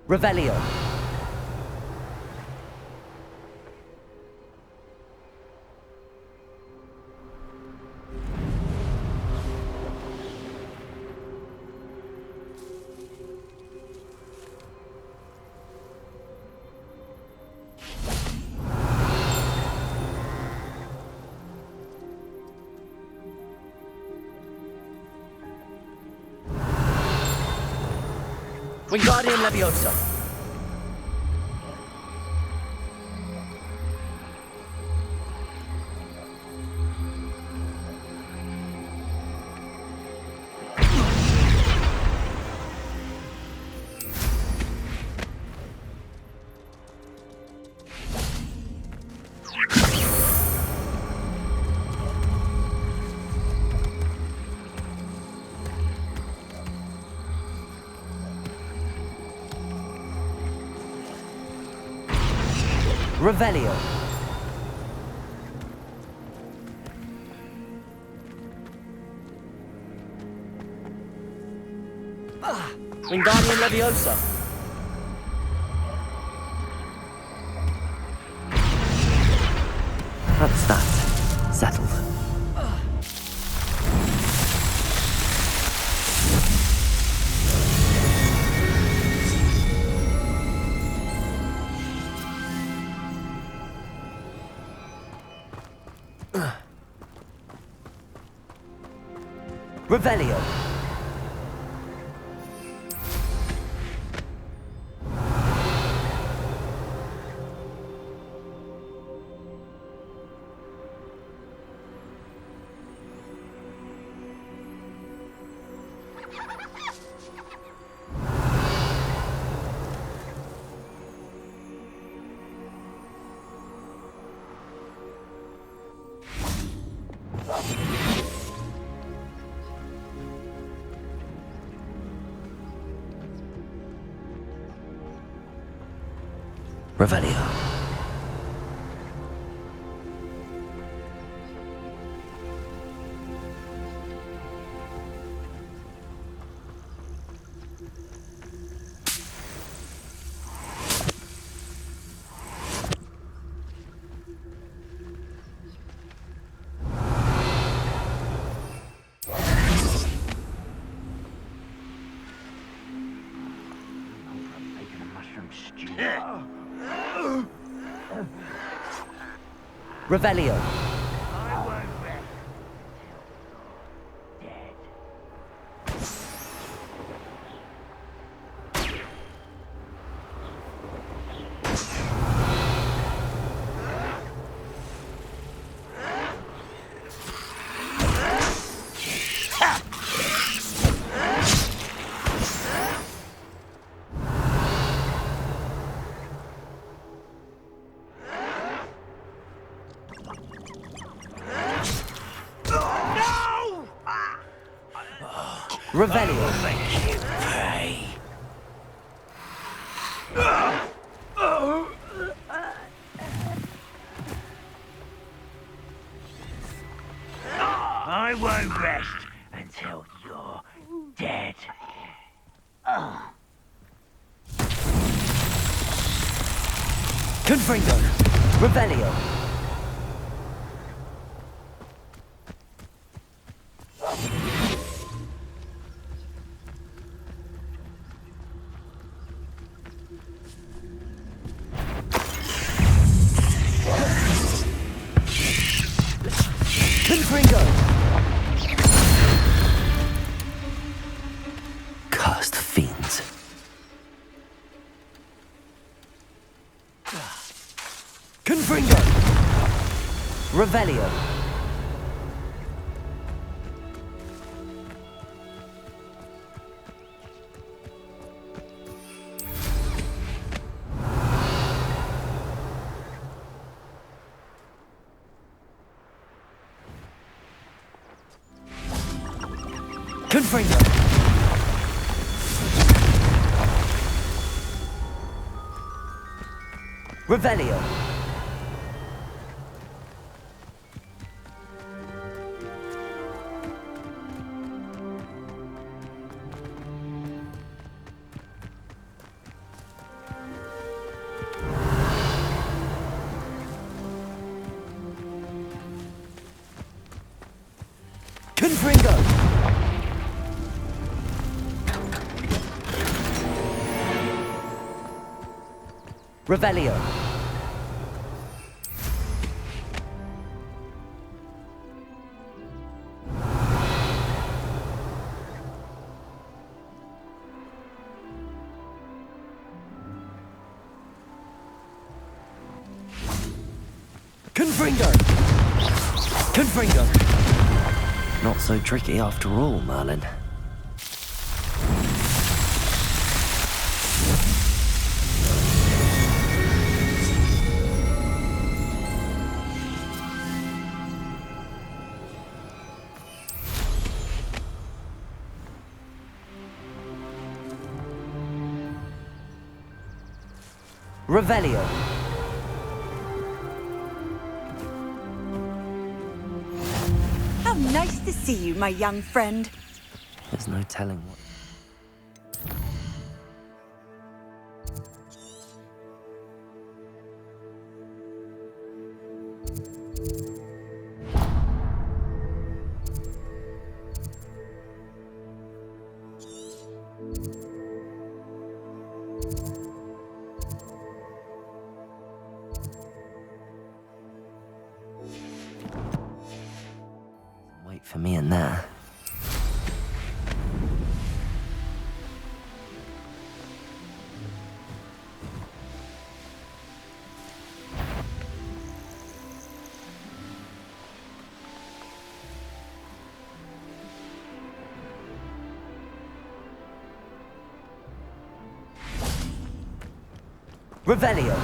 Revelio. Wingardium Leviosa. Revelio. Wingardium Leviosa. That's that. Settled. Revelio. Revelio. Revelio. Revelio. Make you pay. I won't rest until you're dead. Confringo. Revelio. Confringo. Cursed fiends. Confringo. Revelio. Confringo. Revelio. Confringo! Revelio. Confringo! Confringo! Not so tricky after all, Merlin. Revelio. How nice to see you, my young friend. There's no telling what... Wait for me in there. Revelio.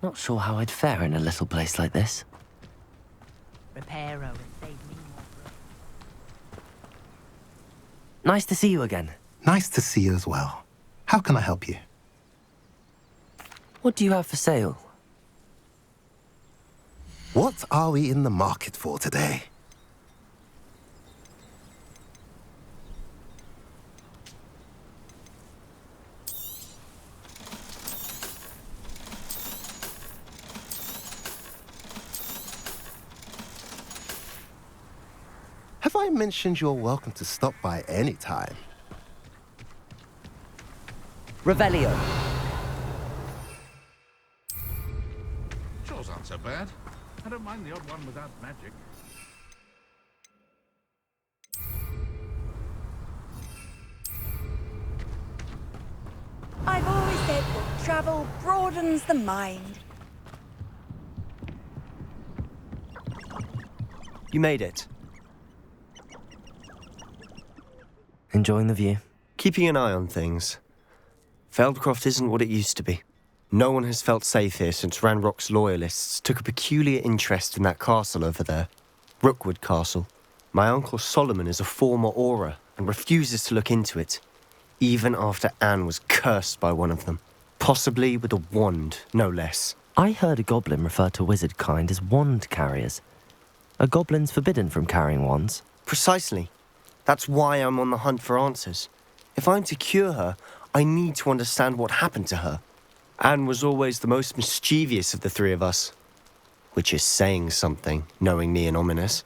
Not sure how I'd fare in a little place like this. Reparo and save me more. Nice to see you again. Nice to see you as well. How can I help you? What do you have for sale? What are we in the market for today? Have I mentioned you're welcome to stop by any time? Revelio. Chores aren't so bad. I don't mind the odd one without magic. I've always said that travel broadens the mind. You made it. Enjoying the view? Keeping an eye on things. Feldcroft isn't what it used to be. No one has felt safe here since Ranrock's loyalists took a peculiar interest in that castle over there. Rookwood Castle. My uncle Solomon is a former Auror and refuses to look into it, even after Anne was cursed by one of them. Possibly with a wand, no less. I heard a goblin refer to wizard kind as wand carriers. Are goblins forbidden from carrying wands? Precisely. That's why I'm on the hunt for answers. If I'm to cure her, I need to understand what happened to her. Anne was always the most mischievous of the three of us. Which is saying something, knowing me and Ominous.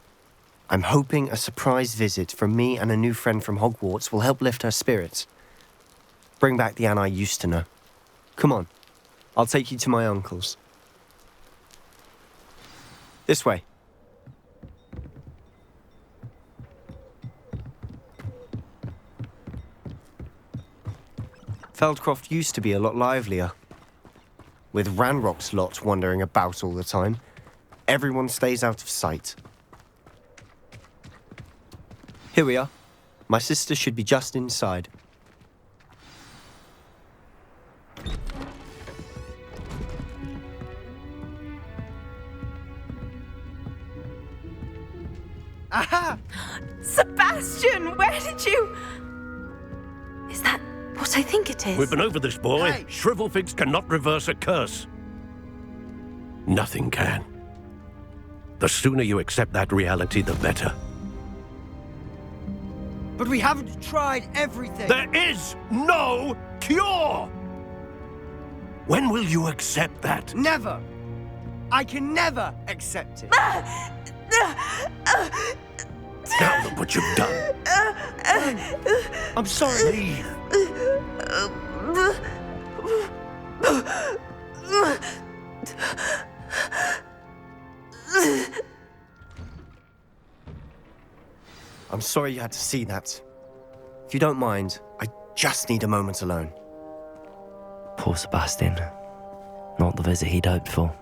I'm hoping a surprise visit from me and a new friend from Hogwarts will help lift her spirits. Bring back the Anne I used to know. Come on, I'll take you to my uncle's. This way. Feldcroft used to be a lot livelier. With Ranrock's lot wandering about all the time, everyone stays out of sight. Here we are. My sister should be just inside. Aha! Sebastian, where did you... Is that what I think it is? We've been over this, boy. Hey. Shrivelfigs cannot reverse a curse. Nothing can. The sooner you accept that reality, the better. But we haven't tried everything. There is no cure! When will you accept that? Never. I can never accept it. Now look what you've done. I'm sorry. Leave. I'm sorry you had to see that. If you don't mind, I just need a moment alone. Poor Sebastian. Not the visit he'd hoped for.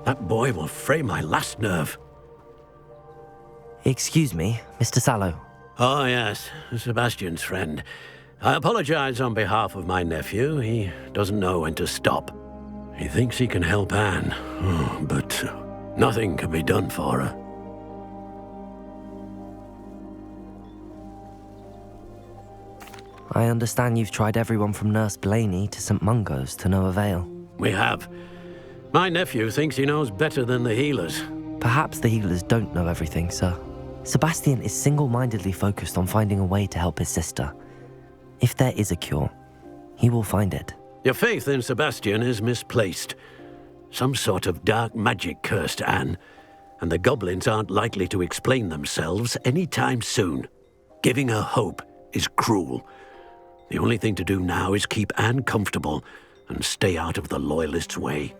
That boy will fray my last nerve. Excuse me, Mr. Sallow. Oh, yes, Sebastian's friend. I apologize on behalf of my nephew. He doesn't know when to stop. He thinks he can help Anne, but nothing can be done for her. I understand you've tried everyone from Nurse Blaney to St. Mungo's to no avail. We have. My nephew thinks he knows better than the healers. Perhaps the healers don't know everything, sir. Sebastian is single-mindedly focused on finding a way to help his sister. If there is a cure, he will find it. Your faith in Sebastian is misplaced. Some sort of dark magic cursed Anne, and the goblins aren't likely to explain themselves anytime soon. Giving her hope is cruel. The only thing to do now is keep Anne comfortable and stay out of the Loyalists' way.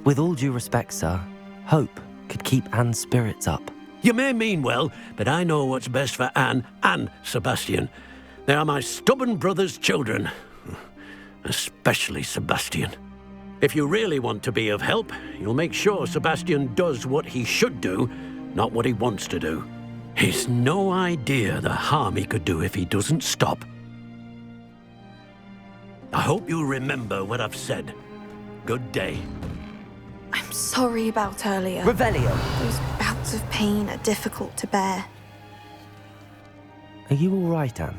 With all due respect, sir, hope could keep Anne's spirits up. You may mean well, but I know what's best for Anne and Sebastian. They are my stubborn brother's children. Especially Sebastian. If you really want to be of help, you'll make sure Sebastian does what he should do, not what he wants to do. He's no idea the harm he could do if he doesn't stop. I hope you'll remember what I've said. Good day. I'm sorry about earlier. Revelio! Those bouts of pain are difficult to bear. Are you all right, Anne?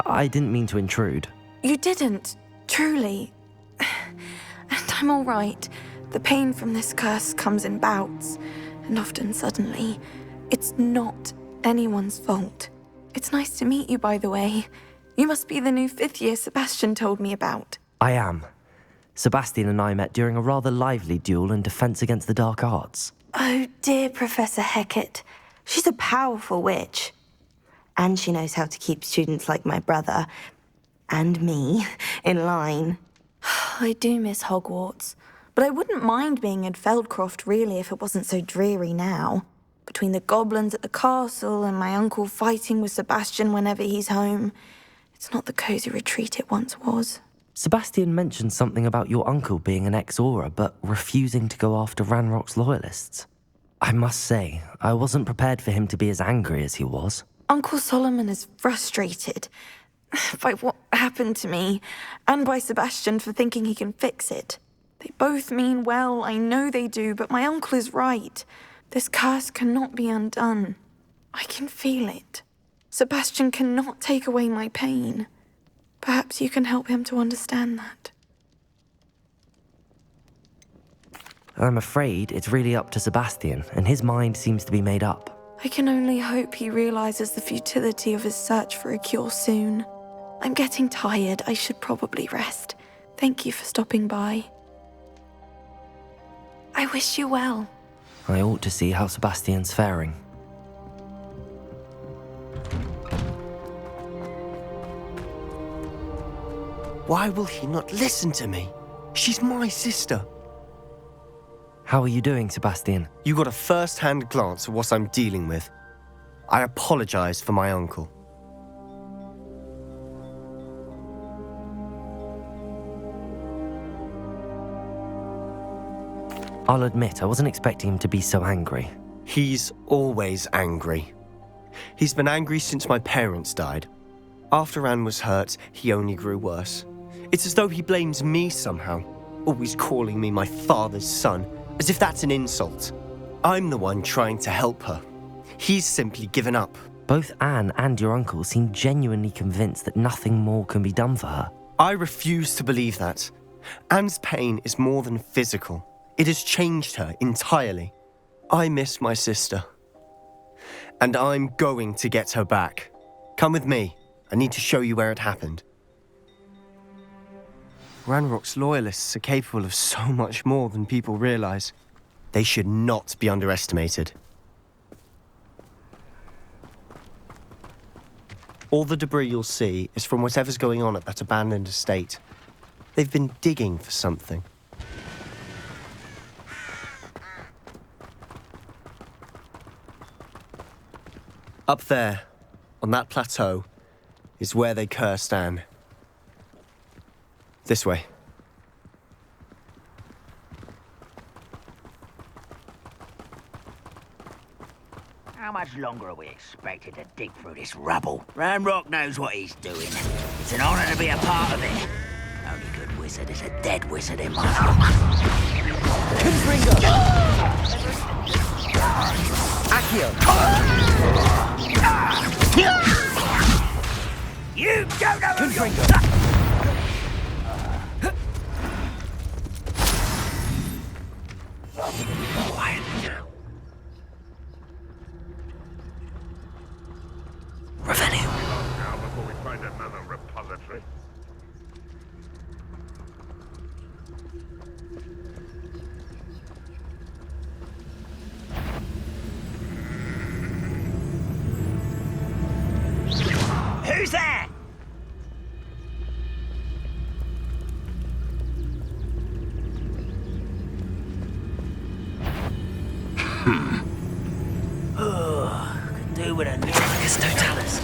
I didn't mean to intrude. You didn't, truly. And I'm all right. The pain from this curse comes in bouts, and often suddenly. It's not anyone's fault. It's nice to meet you, by the way. You must be the new 5th year Sebastian told me about. I am. Sebastian and I met during a rather lively duel in Defense Against the Dark Arts. Oh, dear Professor Hecat. She's a powerful witch. And she knows how to keep students like my brother, and me, in line. I do miss Hogwarts, but I wouldn't mind being in Feldcroft, really, if it wasn't so dreary now. Between the goblins at the castle and my uncle fighting with Sebastian whenever he's home, it's not the cosy retreat it once was. Sebastian mentioned something about your uncle being an ex-Auror, but refusing to go after Ranrock's loyalists. I must say, I wasn't prepared for him to be as angry as he was. Uncle Solomon is frustrated by what happened to me, and by Sebastian for thinking he can fix it. They both mean well, I know they do, but my uncle is right. This curse cannot be undone. I can feel it. Sebastian cannot take away my pain. Perhaps you can help him to understand that. I'm afraid it's really up to Sebastian, and his mind seems to be made up. I can only hope he realizes the futility of his search for a cure soon. I'm getting tired. I should probably rest. Thank you for stopping by. I wish you well. I ought to see how Sebastian's faring. Why will he not listen to me? She's my sister. How are you doing, Sebastian? You got a first-hand glance at what I'm dealing with. I apologize for my uncle. I'll admit, I wasn't expecting him to be so angry. He's always angry. He's been angry since my parents died. After Anne was hurt, he only grew worse. It's as though he blames me somehow, always calling me my father's son, as if that's an insult. I'm the one trying to help her. He's simply given up. Both Anne and your uncle seem genuinely convinced that nothing more can be done for her. I refuse to believe that. Anne's pain is more than physical. It has changed her entirely. I miss my sister. And I'm going to get her back. Come with me. I need to show you where it happened. Ranrock's loyalists are capable of so much more than people realize. They should not be underestimated. All the debris you'll see is from whatever's going on at that abandoned estate. They've been digging for something. Up there, on that plateau, is where they cursed Anne. This way. How much longer are we expected to dig through this rubble? Ranrock knows what he's doing. It's an honor to be a part of it. Only good wizard is a dead wizard in my Accio! You don't know who you're... Quiet now. Revenue. Now before we find another repository. Who's there? Could do with a new Totalis.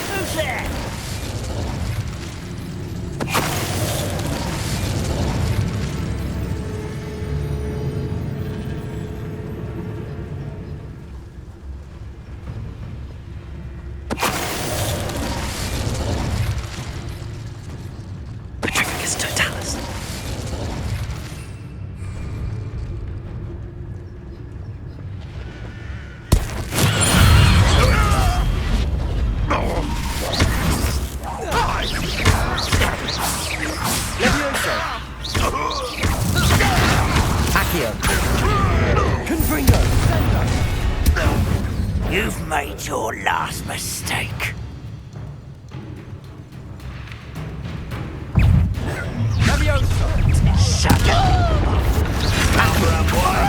Who's there? Totalis. Not your last mistake. Shut up! Power up, boy!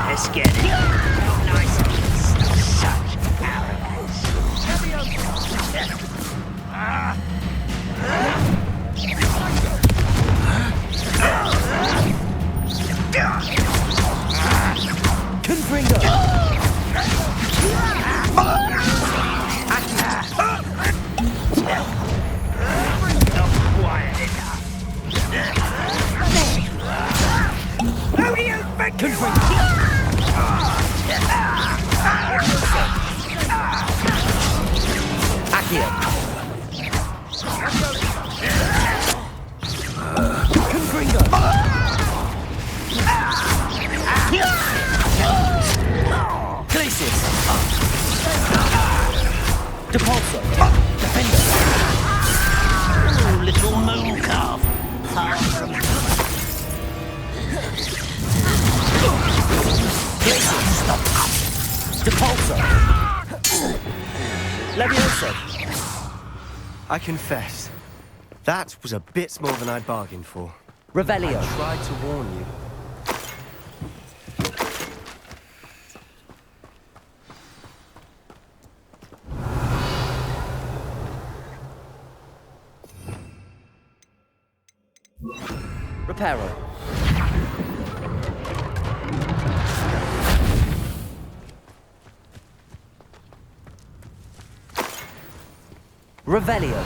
Let's get it. Nice and such arrogance. Confringo! Not quiet enough. Who do you think you are? Accio! Confringo! Glacius! Depulso! Defender! Oh, little moon calf. Glacius! Depulso! Levioso! I confess, that was a bit more than I'd bargained for. Revelio! I tried to warn you. Reparo! Revelio!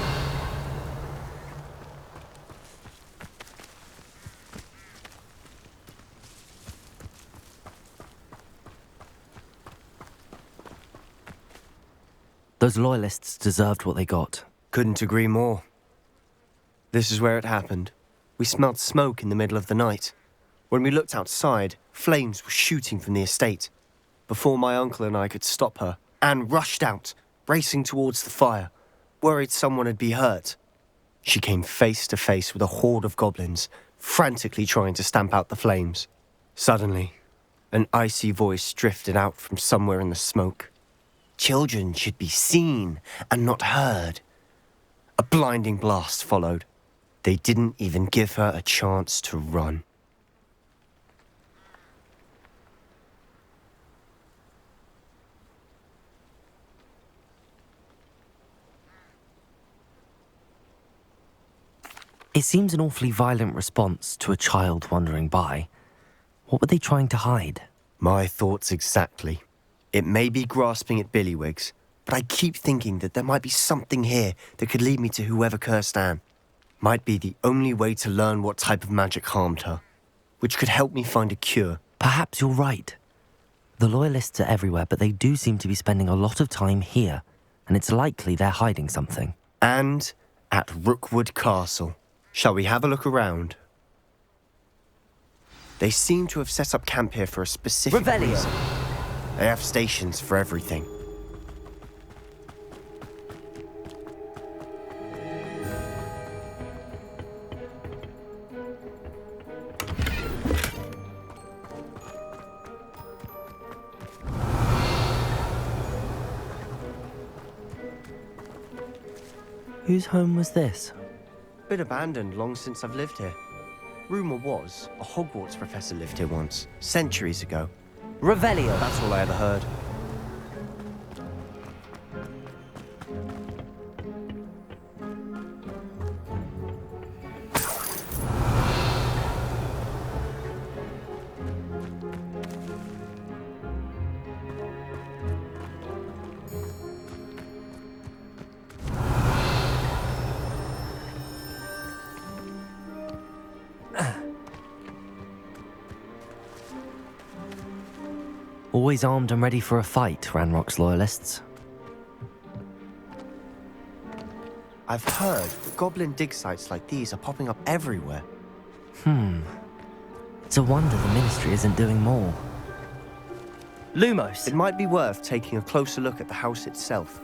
Those loyalists deserved what they got. Couldn't agree more. This is where it happened. We smelled smoke in the middle of the night. When we looked outside, flames were shooting from the estate. Before my uncle and I could stop her, Anne rushed out, racing towards the fire, worried someone had been hurt. She came face to face with a horde of goblins, frantically trying to stamp out the flames. Suddenly, an icy voice drifted out from somewhere in the smoke. Children should be seen and not heard. A blinding blast followed. They didn't even give her a chance to run. It seems an awfully violent response to a child wandering by. What were they trying to hide? My thoughts exactly. It may be grasping at Billywigs, but I keep thinking that there might be something here that could lead me to whoever cursed Anne. Might be the only way to learn what type of magic harmed her, which could help me find a cure. Perhaps you're right. The Loyalists are everywhere, but they do seem to be spending a lot of time here, and it's likely they're hiding something. And at Rookwood Castle. Shall we have a look around? They seem to have set up camp here for a specific reason. They have stations for everything. Whose home was this? Been abandoned long since I've lived here. Rumour was, a Hogwarts professor lived here once, centuries ago. Revelio! That's all I ever heard. Always armed and ready for a fight, Ranrock's Loyalists. I've heard that goblin dig sites like these are popping up everywhere. It's a wonder the Ministry isn't doing more. Lumos! It might be worth taking a closer look at the house itself.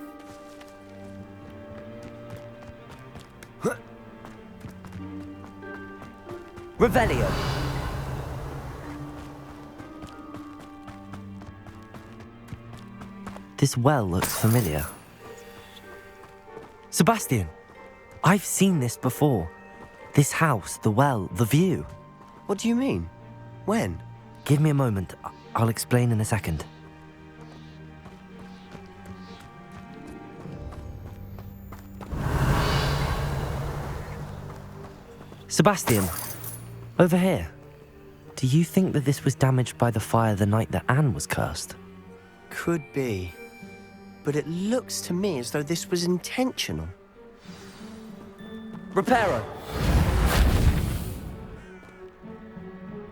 Revelio! This well looks familiar. Sebastian, I've seen this before. This house, the well, the view. What do you mean? When? Give me a moment. I'll explain in a second. Sebastian, over here. Do you think that this was damaged by the fire the night that Anne was cursed? Could be. But it looks to me as though this was intentional. Reparo.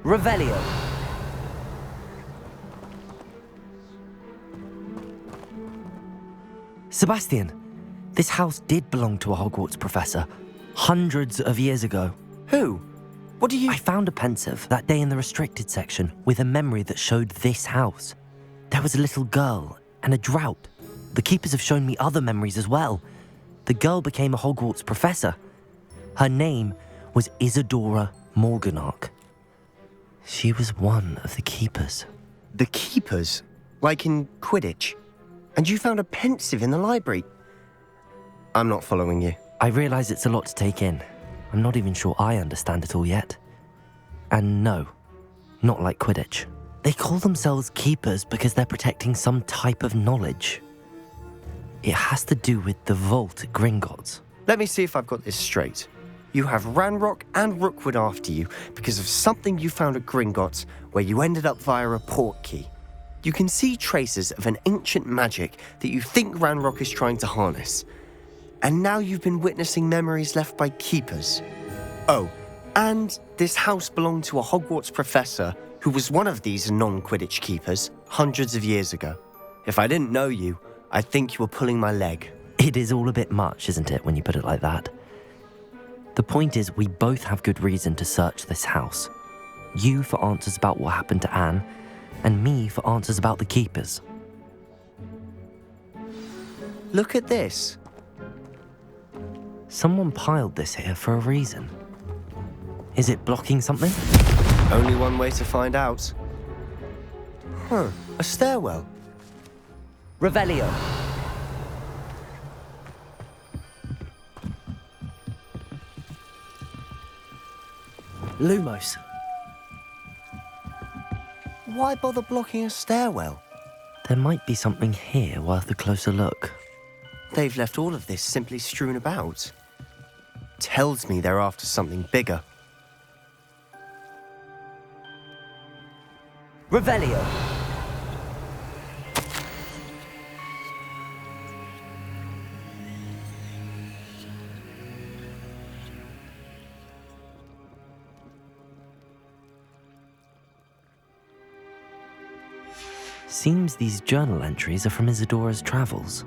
Revelio. Sebastian, this house did belong to a Hogwarts professor, hundreds of years ago. Who? What do you... I found a pensive that day in the restricted section with a memory that showed this house. There was a little girl and a drought. The keepers have shown me other memories as well. The girl became a Hogwarts professor. Her name was Isadora Morganach. She was one of the keepers. The keepers? Like in Quidditch? And you found a pensive in the library? I'm not following you. I realise it's a lot to take in. I'm not even sure I understand it all yet. And no, not like Quidditch. They call themselves keepers because they're protecting some type of knowledge. It has to do with the vault at Gringotts. Let me see if I've got this straight. You have Ranrock and Rookwood after you because of something you found at Gringotts where you ended up via a portkey. You can see traces of an ancient magic that you think Ranrock is trying to harness. And now you've been witnessing memories left by keepers. Oh, and this house belonged to a Hogwarts professor who was one of these non-Quidditch keepers hundreds of years ago. If I didn't know you, I'd think you were pulling my leg. It is all a bit much, isn't it, when you put it like that? The point is, we both have good reason to search this house. You for answers about what happened to Anne, and me for answers about the keepers. Look at this. Someone piled this here for a reason. Is it blocking something? Only one way to find out. Huh, a stairwell. Revelio. Lumos. Why bother blocking a stairwell? There might be something here worth a closer look. They've left all of this simply strewn about. Tells me they're after something bigger. Revelio. Seems these journal entries are from Isadora's travels.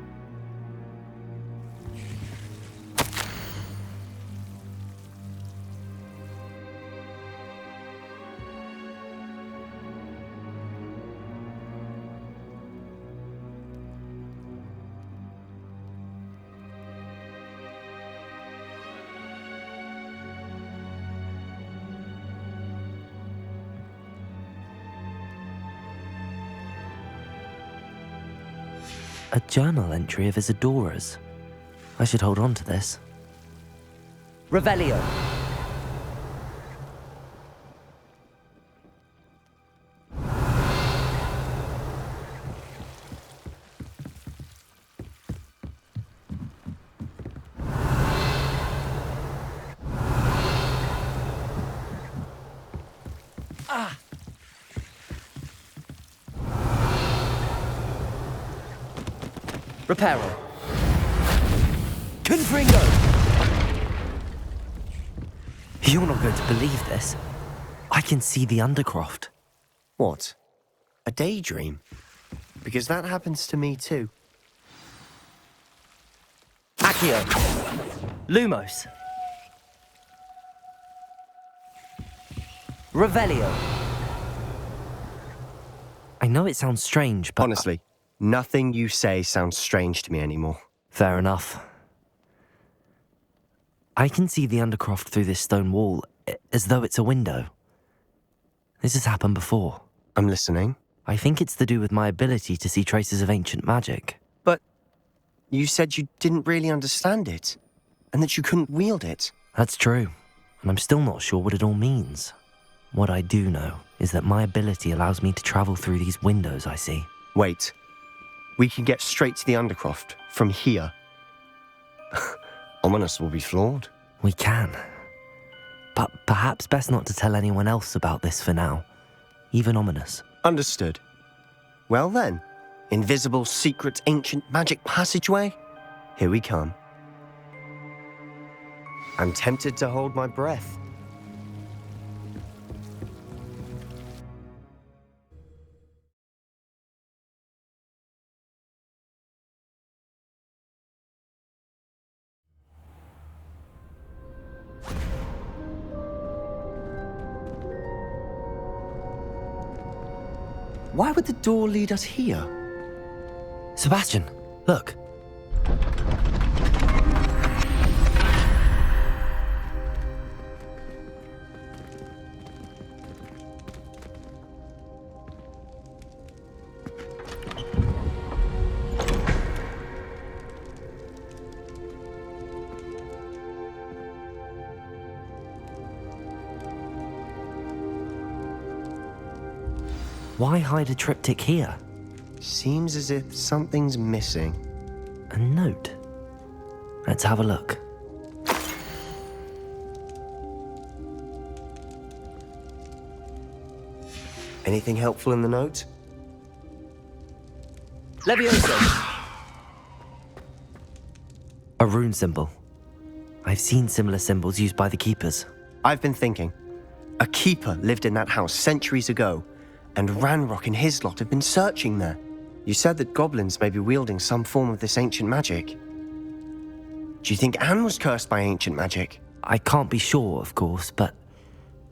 A journal entry of Isadora's. I should hold on to this. Revelio. Reparo. Confringo! You're not going to believe this. I can see the Undercroft. What? A daydream? Because that happens to me too. Accio. Lumos. Revelio. I know it sounds strange, but... Honestly, nothing you say sounds strange to me anymore. Fair enough. I can see the Undercroft through this stone wall, as though it's a window. This has happened before. I'm listening. I think it's to do with my ability to see traces of ancient magic. But you said you didn't really understand it, and that you couldn't wield it. That's true, and I'm still not sure what it all means. What I do know is that my ability allows me to travel through these windows I see. Wait. We can get straight to the Undercroft from here. Ominous will be floored. We can. But perhaps best not to tell anyone else about this for now. Even Ominous. Understood. Well then, invisible, secret, ancient magic passageway? Here we come. I'm tempted to hold my breath. Why would the door lead us here? Sebastian, look. Why hide a triptych here? Seems as if something's missing. A note. Let's have a look. Anything helpful in the note? Levioso! A rune symbol. I've seen similar symbols used by the keepers. I've been thinking. A keeper lived in that house centuries ago, and Ranrock and his lot have been searching there. You said that goblins may be wielding some form of this ancient magic. Do you think Anne was cursed by ancient magic? I can't be sure, of course, but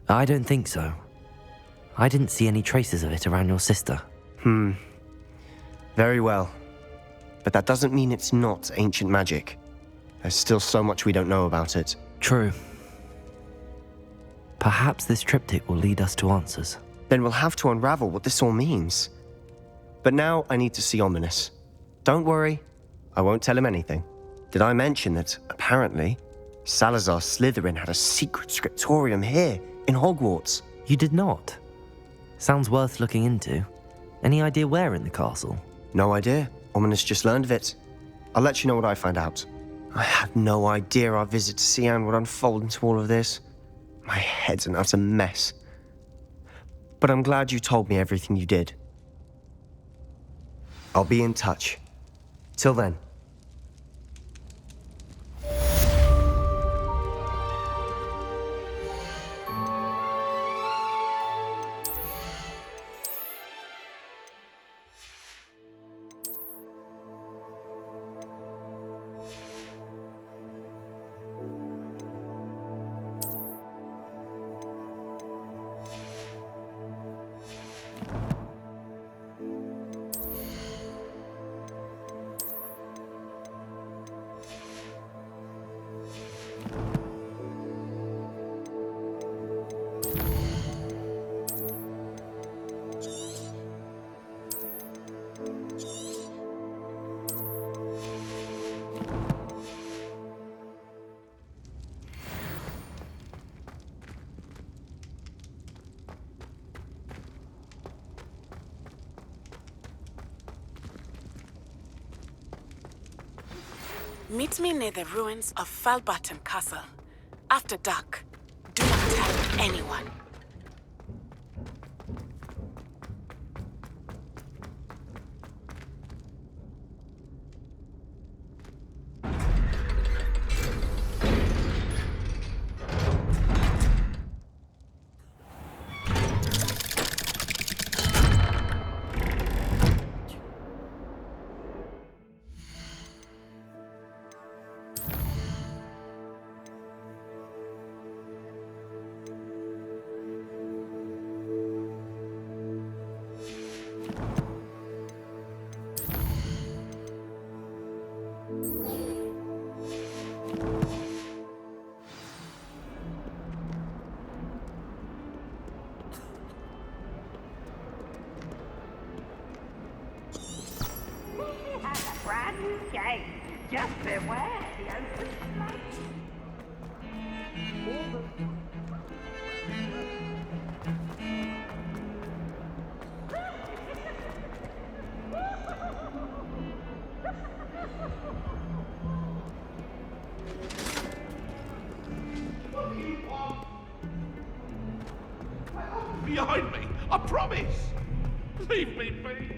I don't think so. I didn't see any traces of it around your sister. Very well. But that doesn't mean it's not ancient magic. There's still so much we don't know about it. True. Perhaps this triptych will lead us to answers. Then we'll have to unravel what this all means. But now I need to see Ominous. Don't worry, I won't tell him anything. Did I mention that, apparently, Salazar Slytherin had a secret scriptorium here, in Hogwarts? You did not? Sounds worth looking into. Any idea where in the castle? No idea. Ominous just learned of it. I'll let you know what I find out. I had no idea our visit to Cian would unfold into all of this. My head's an utter mess. But I'm glad you told me everything you did. I'll be in touch. Till then. Meet me near the ruins of Falbaton Castle. After dark. Do not tell anyone. gate. Just beware the open flame. Behind me, I promise. Leave me be.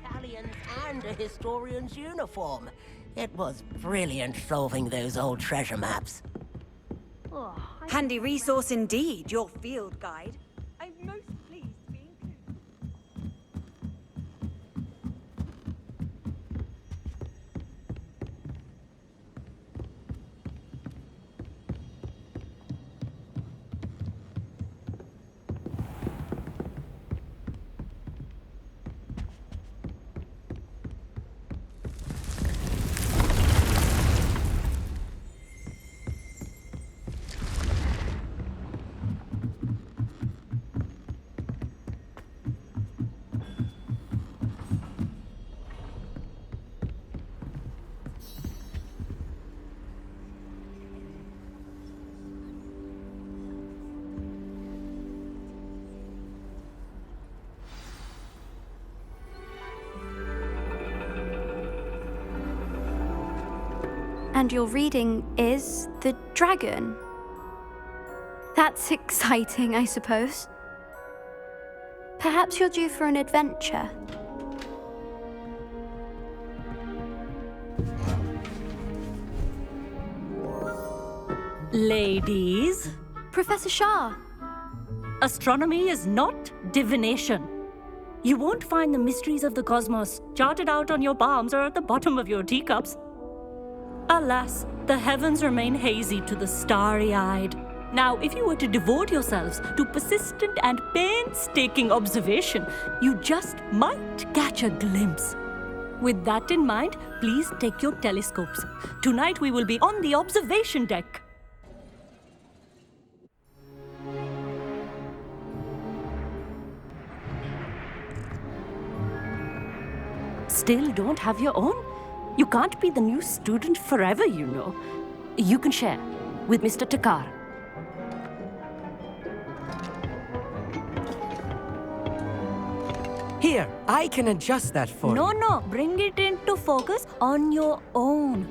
Italians and a historian's uniform. It was brilliant solving those old treasure maps. Handy resource indeed, your field guide. I'm most pleased to be included. And your reading is The Dragon. That's exciting, I suppose. Perhaps you're due for an adventure. Ladies, Professor Shah. astronomy is not divination. You won't find the mysteries of the cosmos charted out on your palms or at the bottom of your teacups. Alas, the heavens remain hazy to the starry-eyed. Now, if you were to devote yourselves to persistent and painstaking observation, you just might catch a glimpse. With that in mind, please take your telescopes. Tonight we will be on the observation deck. Still don't have your own? You can't be the new student forever, you know. You can share with Mr. Takar. Here, I can adjust that for you. No, bring it into focus on your own.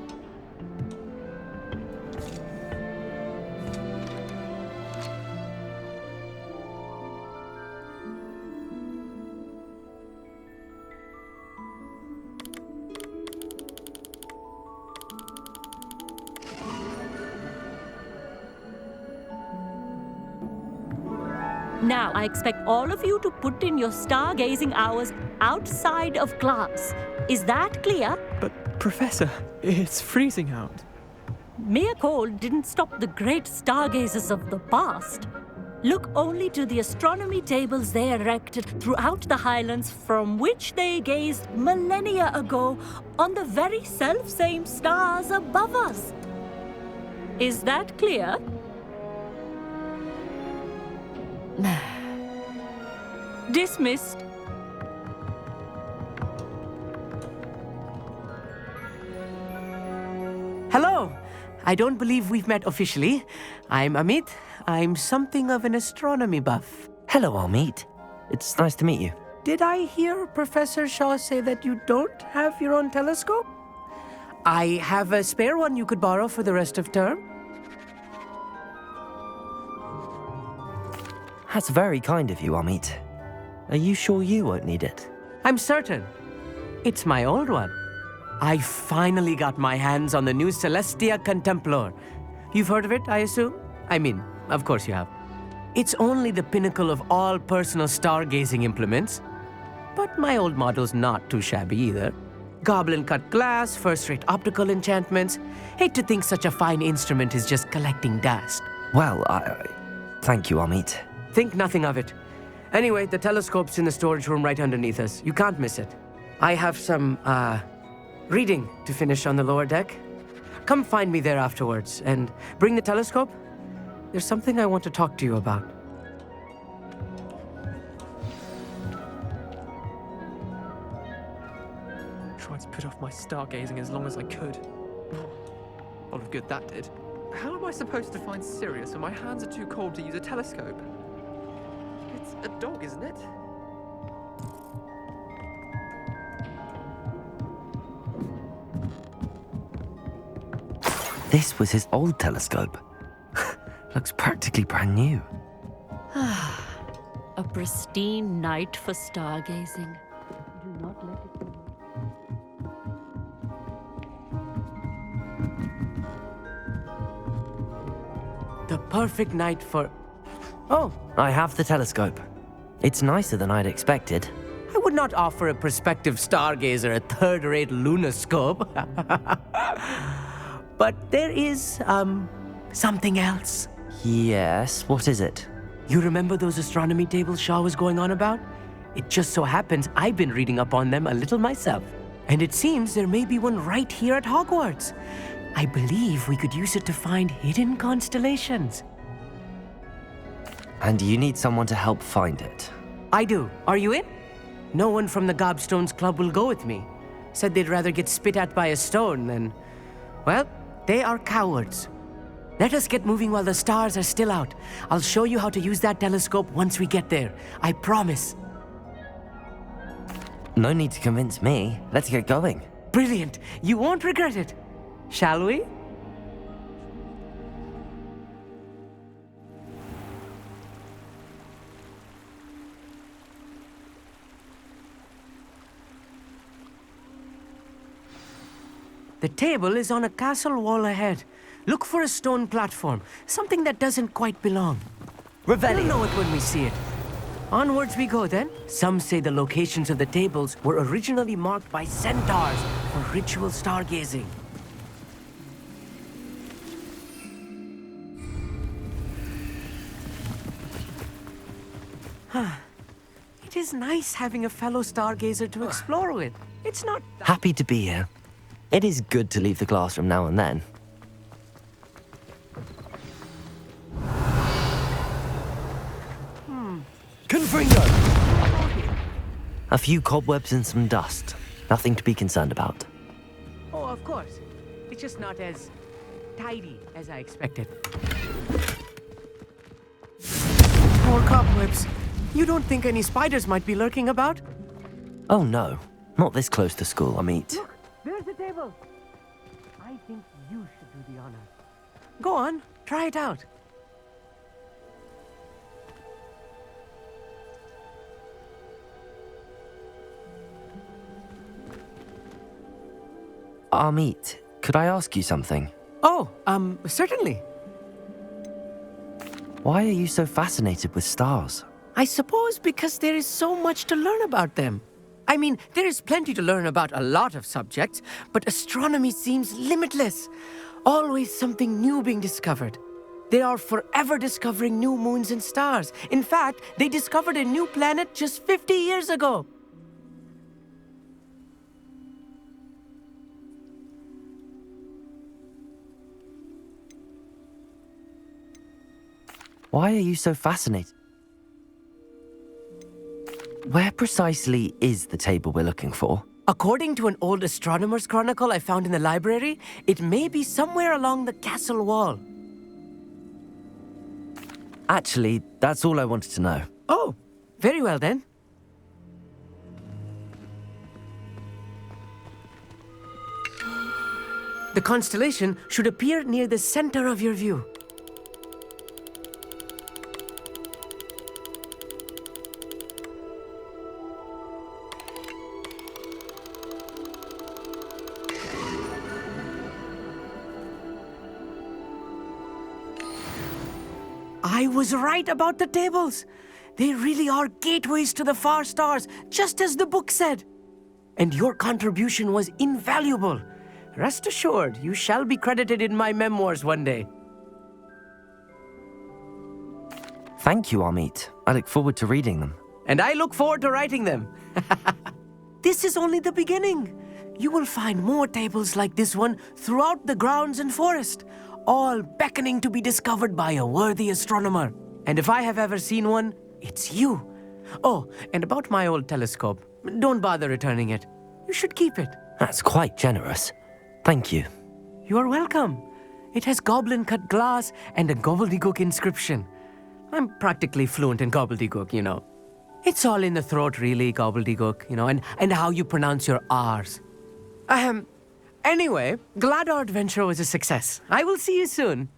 Now, I expect all of you to put in your stargazing hours outside of class. Is that clear? But, Professor, it's freezing out. Mere cold didn't stop the great stargazers of the past. Look only to the astronomy tables they erected throughout the highlands from which they gazed millennia ago on the very self-same stars above us. Is that clear? Dismissed. Hello. I don't believe we've met officially. I'm Amit. I'm something of an astronomy buff. Hello, Amit. It's nice to meet you. Did I hear Professor Shaw say that you don't have your own telescope? I have a spare one you could borrow for the rest of term. That's very kind of you, Amit. Are you sure you won't need it? I'm certain. It's my old one. I finally got my hands on the new Celestia Contemplar. You've heard of it, I assume? I mean, of course you have. It's only the pinnacle of all personal stargazing implements. But my old model's not too shabby either. Goblin-cut glass, first-rate optical enchantments. Hate to think such a fine instrument is just collecting dust. Well, thank you, Amit. Think nothing of it. Anyway, the telescope's in the storage room right underneath us. You can't miss it. I have some, reading to finish on the lower deck. Come find me there afterwards, and bring the telescope. There's something I want to talk to you about. tried to put off my stargazing as long as I could. A lot of good that did. How am I supposed to find Sirius when my hands are too cold to use a telescope? It's a dog, isn't it? This was his old telescope. Looks practically brand new. A pristine night for stargazing. Do not let it go. The perfect night for... Oh, I have the telescope. It's nicer than I'd expected. I would not offer a prospective stargazer a third-rate lunoscope. But there is, something else. Yes, what is it? You remember those astronomy tables Shaw was going on about? It just so happens I've been reading up on them a little myself. And it seems there may be one right here at Hogwarts. I believe we could use it to find hidden constellations. And you need someone to help find it. I do. Are you in? No one from the Gobstones Club will go with me. Said they'd rather get spit at by a stone than... Well, they are cowards. Let us get moving while the stars are still out. I'll show you how to use that telescope once we get there. I promise. No need to convince me. Let's get going. Brilliant. You won't regret it. Shall we? The table is on a castle wall ahead. Look for a stone platform, something that doesn't quite belong. We'll know it when we see it. Onwards we go then. Some say the locations of the tables were originally marked by centaurs for ritual stargazing. It is nice having a fellow stargazer to explore with. It's not... Happy to be here. It is good to leave the classroom now and then. Confringo! A few cobwebs and some dust. Nothing to be concerned about. Oh, of course. It's just not as tidy as I expected. More cobwebs. You don't think any spiders might be lurking about? Oh no, not this close to school, Amit. Look, there's the table. I think you should do the honor. Go on, try it out. Amit, could I ask you something? Oh, certainly. Why are you so fascinated with stars? I suppose because there is so much to learn about them. I mean, there is plenty to learn about a lot of subjects, but astronomy seems limitless. Always something new being discovered. They are forever discovering new moons and stars. In fact, they discovered a new planet just 50 years ago. Why are you so fascinated? Where precisely is the table we're looking for? According to an old astronomer's chronicle I found in the library, it may be somewhere along the castle wall. Actually, that's all I wanted to know. Oh, very well then. The constellation should appear near the center of your view. I was right about the tables. They really are gateways to the far stars, just as the book said. And your contribution was invaluable. Rest assured, you shall be credited in my memoirs one day. Thank you, Amit. I look forward to reading them. And I look forward to writing them. This is only the beginning. You will find more tables like this one throughout the grounds and forest, all beckoning to be discovered by a worthy astronomer. And if I have ever seen one, it's you. Oh, and about my old telescope, don't bother returning it. You should keep it. That's quite generous. Thank you. You are welcome. It has goblin-cut glass and a gobbledygook inscription. I'm practically fluent in gobbledygook, you know. It's all in the throat, really, gobbledygook, you know, and how you pronounce your R's. Anyway, glad our adventure was a success. I will see you soon.